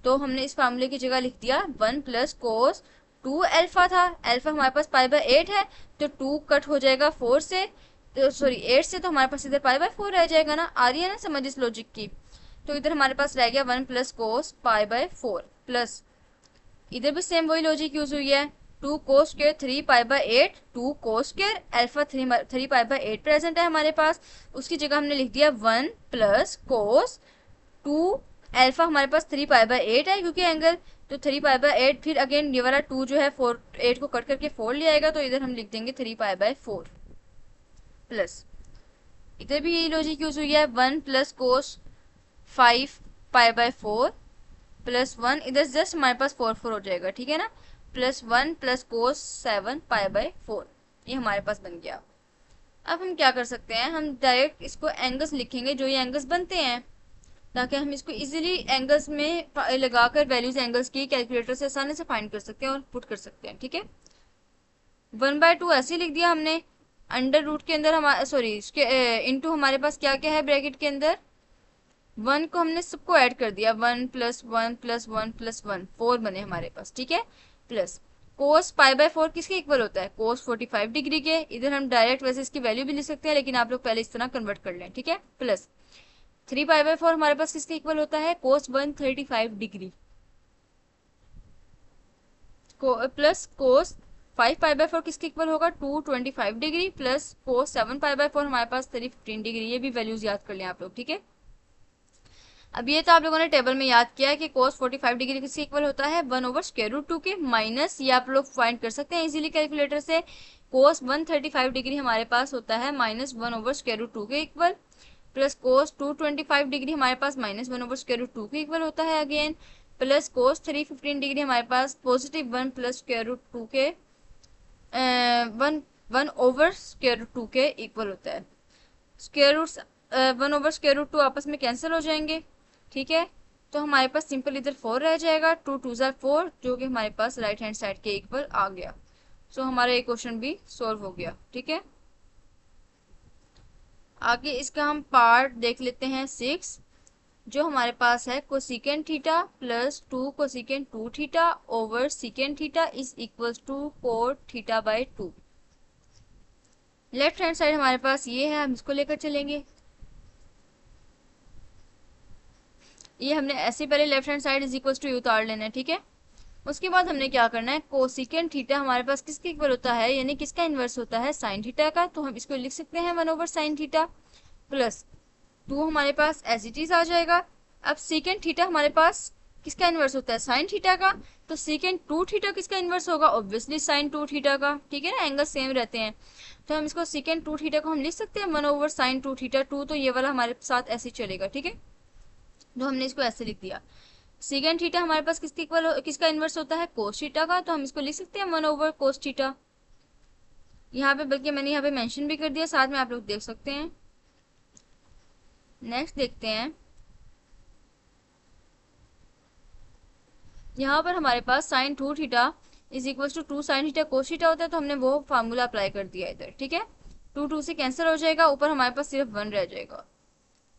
तो हमने इस फार्मूले की जगह लिख दिया 1 प्लस कोस 2 अल्फा था, अल्फा हमारे पास पाई बाय 8 है तो 2 कट हो जाएगा 4 से, तो सॉरी 8 से, तो हमारे पास इधर पाई बाय 4 रह जाएगा ना। आ रही है ना समझ इस लॉजिक की। तो इधर हमारे पास रह गया 1 plus cos pi by 4 plus, इधर भी सेम वही लॉजिक यूज हुई है, 2 cos square 3 pi by 8, 2 cos square alpha 3 pi by 8 present है हमारे पास, उसकी जगह हमने लिख दिया 1 प्लस कोस 2 अल्फा हमारे पास 3 पाई बाय 8 है क्योंकि एंगल, तो 3 पाई बाय 8, फिर अगेन ये वाला 2 जो है 4 8 को कट करके 4 ले आएगा, तो इधर हम लिख देंगे 3 पाई बाय 4 प्लस, इधर भी यही लॉजिक यूज हुई है 1 plus cos 5 pi by 4 plus 1, इधर जस्ट हमारे पास 4 4 हो जाएगा, ठीक है ना, plus 1 plus cos 7 pi by 4, ये हमारे पास बन गया। अब हम क्या कर सकते हैं, हम डायरेक्ट इसको एंगल्स लिखेंगे जो ये एंगल्स बनते हैं, ताकि हम इसको इजीली एंगल्स में लगाकर वैल्यूज एंगल्स की कैलकुलेटर से आसानी से फाइंड कर सकते हैं और पुट कर सकते हैं, ठीक है। 1/2 ऐसे ही लिख दिया हमने, अंडर रूट के अंदर हमारे सॉरी इनटू हमारे पास क्या क्या है ब्रैकेट के अंदर, 1 को हमने सबको ऐड कर दिया, 1 प्लस 1 प्लस 1 प्लस 1 4 बने हमारे पास, ठीक है। प्लस कोस पाई बाय 4 किसके इक्वल होता है, कोस 45 डिग्री के, इधर हम डायरेक्ट वैसे इसकी वैल्यू भी लिख सकते हैं लेकिन आप लोग पहले इस तरह कन्वर्ट कर लें, ठीक है। प्लस 3 पाई बाय 4 हमारे पास किसके इक्वल होता है, कोस 135 degree, plus cos 5 pi by 4 किसके इक्वल होगा, 225 degree, plus cos 7 pi by 4 हमारे पास 315 डिग्री। ये भी वैल्यूज याद कर लें आप लोग, ठीक है। अब ये तो आप लोगों ने टेबल में याद किया है कि कोस 45 डिग्री किसके इक्वल होता है, 1 ओवर स्क्वायर रूट 2 के, माइनस ये आप लोग फाइंड कर सकते हैं इजीली कैलकुलेटर से, कोस 135 डिग्री हमारे पास होता है माइनस 1 ओवर स्क्वायर रूट 2 के इक्वल, प्लस कोस 225 डिग्री हमारे पास माइनस 1 ओवर स्क्वायर रूट 2 के इक्वल होता है अगेन, प्लस कोस 315 डिग्री हमारे पास पॉजिटिव 1 प्लस स्क्वायर रूट 2 के 1 ओवर स्क्वायर रूट 2 के इक्वल होता है। Square root 1 over square root 2 आपस में कैंसिल हो जाएंगे, ठीक है। तो हमारे पास सिंपल इधर 4 रह जाएगा, 2 2 ज़ा 4 जो कि हमारे पास राइट हैंड साइड के इक्वल आ गया। सो हमारा ये क्वेश्चन भी सॉल्व हो गया, ठीक है। आगे इसका हम पार्ट देख लेते हैं 6, जो हमारे पास है cosecant theta plus 2 cosecant 2 theta over secant theta is equal to cot theta by 2। Left hand side हमारे पास ये है, हम इसको लेकर चलेंगे। ये हमने ऐसे पहले left hand side is equal to यू उतार लेना है, ठीक है। उसके बाद हमने क्या करना है, कोसिकेंट थीटा हमारे पास किसके इक्वल होता है, यानी किसका इन्वर्स होता है, साइन थीटा का, तो हम इसको लिख सकते हैं 1 ओवर साइन थीटा, प्लस 2 हमारे पास एज इट इज आ जाएगा। अब सीकेंट थीटा हमारे पास किसका इन्वर्स होता है, साइन थीटा का, तो सीकेंट 2 थीटा किसका इन्वर्स होगा, ऑब्वियसली साइन 2 थीटा का, ठीक है ना, एंगल सेम रहते हैं। तो हम इसको सीकेंट 2 थीटा को हम लिख सकते हैं 1 ओवर साइन 2 थीटा, 2 तो ये वाला हमारे साथ ऐसे चलेगा, ठीक है। तो हमने इसको ऐसे लिख दिया। सेकेंड थीटा हमारे पास किसके इक्वल, किसका इन्वर्स होता है, कोस थीटा का, तो हम इसको लिख सकते हैं 1 ओवर कोस थीटा। यहाँ पे बल्कि मैंने यहाँ पे मेंशन भी कर दिया, साथ में आप लोग देख सकते हैं। नेक्स्ट देखते हैं, यहाँ पर हमारे पास sine 2 theta is equal to 2 sine theta cos theta होता है, तो हमने वो फार्मूला अप्लाई कर दिया इधर, ठीक है। 2 से कैंसिल हो जाएगा, ऊपर हमारे पास सिर्फ 1 रह जाएगा।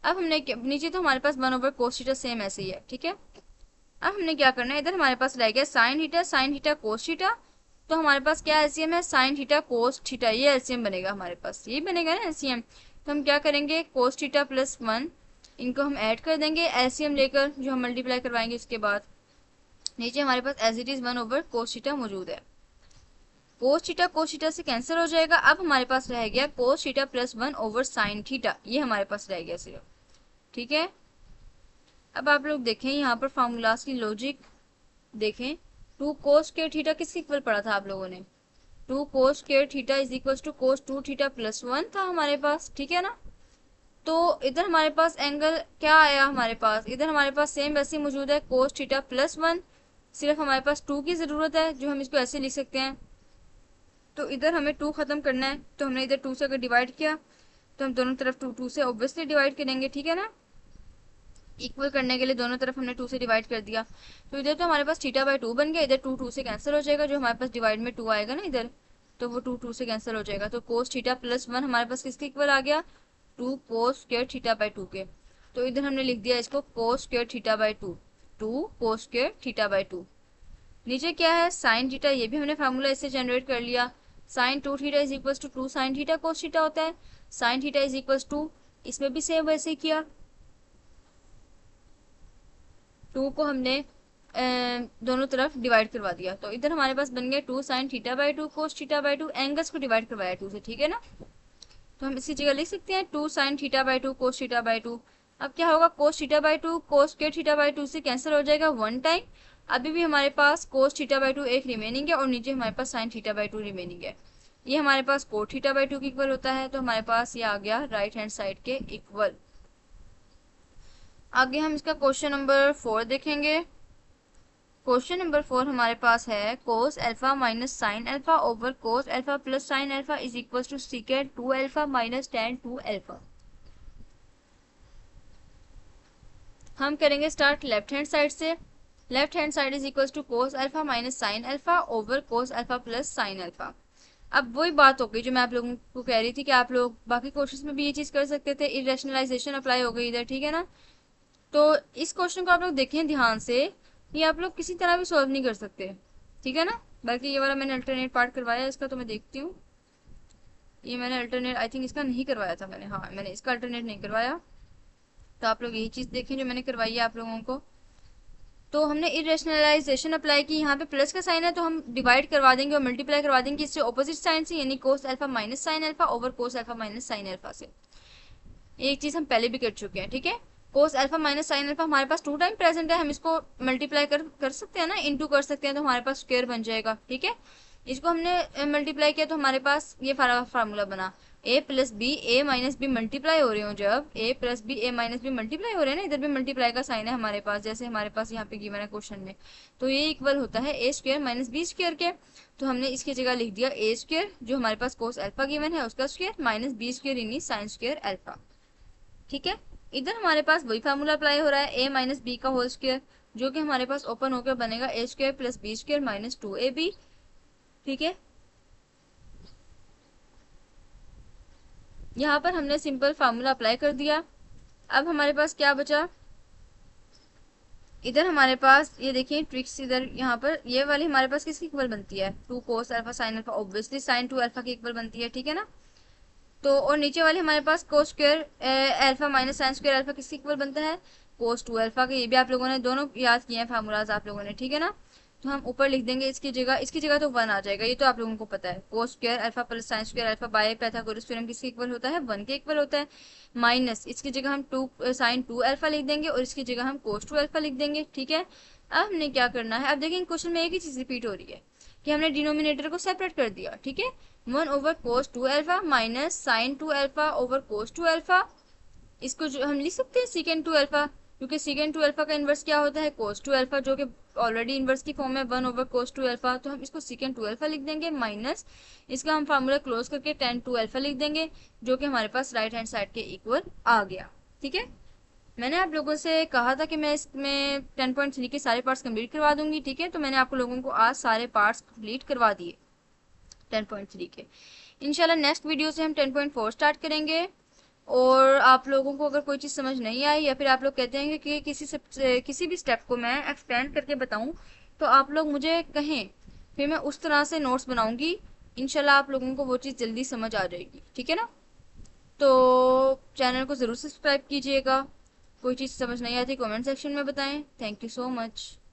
अब हमने नीचे तो हमारे पास 1 ओवर कोस थीटा सेम ऐसे ही है, ठीक है। अब हमने क्या करना है, इधर हमारे पास रह गया साइन थीटा कोस थीटा, तो हमारे पास क्या एलसीएम है, साइन थीटा कोस थीटा, ये एलसीएम बनेगा हमारे पास, ये बनेगा ना एलसीएम। तो हम क्या करेंगे, कोस थीटा प्लस 1 इनको हम ऐड कर देंगे एलसीएम लेकर, जो हम मल्टीप्लाई करवाएंगे उसके बाद। नीचे हमारे पास as it is 1 over cos theta मौजूद है। कोस थीटा से कैंसिल हो जाएगा। अब हमारे पास रह गया cos theta plus 1 over sine theta, ये हमारे पास रह गया सिर्फ, ठीक है। अब आप लोग देखें यहाँ पर फार्मूलाज की लॉजिक देखें। 2 कोस स्क्वायर थीटा किसके इक्वल पढ़ा था आप लोगों ने, 2 cos square theta is equal to cos 2 theta plus 1 था हमारे पास, ठीक है ना। तो इधर हमारे पास एंगल क्या आया हमारे पास, इधर हमारे पास सेम वैसे ही मौजूद है कोस थीटा प्लस 1, सिर्फ हमारे पास 2 की जरूरत है, जो हम इसको ऐसे लिख सकते हैं। तो इधर हमें 2 खत्म करना है, तो हमने इधर 2 से अगर डिवाइड किया तो हम दोनों तरफ 2 से ऑब्वियसली डिवाइड करेंगे, ठीक है ना। इक्वल करने के लिए दोनों तरफ हमने 2 से डिवाइड कर दिया, तो इधर तो हमारे पास थीटा बाई 2 बन गया, इधर 2 से कैंसिल हो जाएगा, जो हमारे पास डिवाइड में 2 आएगा ना इधर, तो वो 2 से कैंसिल हो जाएगा। तो कोस थीटा प्लस 1 हमारे पास किसके इक्वल आ गया, 2 कोस स्क्वायर थीटा बाई 2 के। तो इधर हमने लिख दिया इसको कोस square theta by 2, 2 cos square theta by 2। नीचे क्या है साइन थीटा, ये भी हमने फार्मूला इससे जनरेट कर लिया। Sine 2 theta is equal to 2 sine theta cos theta होता है। Sine theta is equal to, इसमें भी सेम वैसे किया, 2 को हमने दोनों तरफ डिवाइड करवा दिया, तो इधर हमारे पास बन गया 2 sine theta by 2 cos theta by 2, angles को डिवाइड करवाया 2 से, ठीक है ना। तो हम इसी जगह लिख सकते हैं 2 sine theta by 2 cos theta by 2। अब क्या होगा, cos theta by 2 cos square theta by 2 से कैंसिल हो जाएगा 1 टाइम। अभी भी हमारे पास कोस थीटा बाई 2 एक रिमेनिंग है, और नीचे हमारे पास साइन थीटा बाई 2 रिमेनिंग है। ये हमारे पास कोस थीटा बाई 2 के इक्वल होता है, तो हमारे पास ये आ गया राइट हैंड साइड के इक्वल। आगे हम इसका क्वेश्चन नंबर 4 देखेंगे। क्वेश्चन नंबर 4 हमारे पास है cos alpha minus sine alpha over cos alpha plus sine alpha is equal to secant 2 alpha minus tan 2 alpha. हम करेंगे स्टार्ट लेफ्ट हैंड साइड से। Left hand side is equal to cos alpha minus sine alpha over cos alpha plus sine alpha. अब वही बात हो गई जो मैं आप लोगों को कह रही थी कि आप लोग बाकी क्वेश्चंस में भी ये चीज कर सकते थे, इरेशनलाइजेशन अप्लाई हो गई इधर, ठीक है ना। तो इस क्वेश्चन को आप लोग देखें ध्यान से, ये आप लोग किसी तरह भी सॉल्व नहीं कर सकते, ठीक है ना। बल्कि ये वाला मैंने अल्टरनेट पार्ट करवाया इसका, तो मैं देखती हूँ। ये मैंने अल्टरनेट आई थिंक इसका नहीं करवाया था मैंने, हाँ मैंने इसका अल्टरनेट नहीं करवाया। तो आप लोग यही चीज़ देखें जो मैंने करवाई है आप लोगों को। तो हमने इरेशनलाइजेशन अप्लाई की, यहाँ पे प्लस का साइन है तो हम डिवाइड करवा देंगे और मल्टीप्लाई करवा देंगे इससे ऑपोजिट साइन से, यानी कोस alpha minus sine alpha over cos alpha minus sine alpha से। एक चीज़ हम पहले भी कर चुके हैं, ठीक है। Cos alpha minus sine alpha हमारे पास 2 टाइम प्रेजेंट है, हम इसको मल्टीप्लाई कर सकते हैं ना, इनटू कर सकते हैं, तो हमारे पास स्क्वायर बन जाएगा, ठीक है। इसको हमने मल्टीप्लाई किया तो हमारे पास ये फार्मूला बना, a plus B A minus B multiply हो रहे हो, जब a plus B A minus B multiply हो रहे हैं ना, इधर भी मल्टीप्लाई का साइन है हमारे पास, जैसे हमारे पास यहाँ पे गिवन है क्वेश्चन में। तो ये इक्वल होता है a square minus B square के। तो हमने इसकी जगह लिख दिया a स्क्वायर, जो हमारे पास कोस अल्फा गिवन है उसका स्क्वायर, माइनस बी स्क्वायर यानी साइन स्क्वायर अल्फा, ठीक है। इधर हमारे पास वही फार्मूला अप्लाई हो रहा है a माइनस बी का होल स्क्वायर, जो कि हमारे पास ओपन होकर बनेगा a square plus B square minus 2ab, ठीक है। यहाँ पर हमने सिंपल फार्मूला अप्लाई कर दिया। अब हमारे पास क्या बचा, इधर हमारे पास ये देखिए ट्रिक्स, इधर यहाँ पर ये वाली हमारे पास किसकी इक्वल बनती है, 2 cos alpha sine alpha, obviously sine 2 alpha की इक्वल बनती है, ठीक है ना। तो और नीचे वाले हमारे पास cos square alpha minus sine square alpha किसकी इक्वल बनता है, कोस 2 अल्फा का। ये भी आप लोगों ने दोनों याद किए हैं फार्मूलाज आप लोगों ने, ठीक है ना। तो हम ऊपर लिख देंगे इसकी जगह तो 1 आ जाएगा, ये तो आप लोगों को पता है। Cos square alpha plus sign square alpha by Pythagoras theorem किसके इक्वल होता है, 1 के इक्वल होता है। माइनस इसकी जगह हम 2 साइन 2 अल्फा लिख देंगे और इसकी जगह हम कोस 2 अल्फा लिख देंगे, ठीक है। अब हमने क्या करना है, अब देखिए क्वेश्चन में एक ही चीज रिपीट हो रही है कि हमने डिनोमिनेटर को सेपरेट कर दिया, ठीक है। 1 over cos 2 alpha minus sine 2 alpha over cos 2 alpha, इसको जो हम लिख सकते हैं सीकेंड 2 अल्फा, क्योंकि सीकेंड टू अल्फा का इन्वर्स क्या होता है, कोस टू अल्फा, जो कि ऑलरेडी इन्वर्स की फॉर्म है 1/कोस टू अल्फा। तो हम इसको सीकेंड टू अल्फा लिख देंगे माइनस इसका हम फार्मूला क्लोज करके टेन टू अल्फा लिख देंगे, जो कि हमारे पास राइट हैंड साइड के इक्वल आ गया। ठीक है, मैंने आप लोगों से कहा था कि मैं इसमें 10.3 के सारे पार्ट्स कंप्लीट करवा दूंगी। ठीक है, तो मैंने आप लोगों को आज सारे पार्ट्स कंप्लीट करवा दिए 10.3 के। इंशाल्लाह नेक्स्ट वीडियो से हम 10.4 स्टार्ट करेंगे। और आप लोगों को अगर कोई चीज़ समझ नहीं आई या फिर आप लोग कहते हैं कि किसी भी स्टेप को मैं एक्सपेंड करके बताऊं, तो आप लोग मुझे कहें, फिर मैं उस तरह से नोट्स बनाऊंगी। इंशाल्लाह आप लोगों को वो चीज़ जल्दी समझ आ जाएगी। ठीक है ना, तो चैनल को ज़रूर सब्सक्राइब कीजिएगा। कोई चीज़ समझ नहीं आती कमेंट सेक्शन में बताएं। Thank you so much.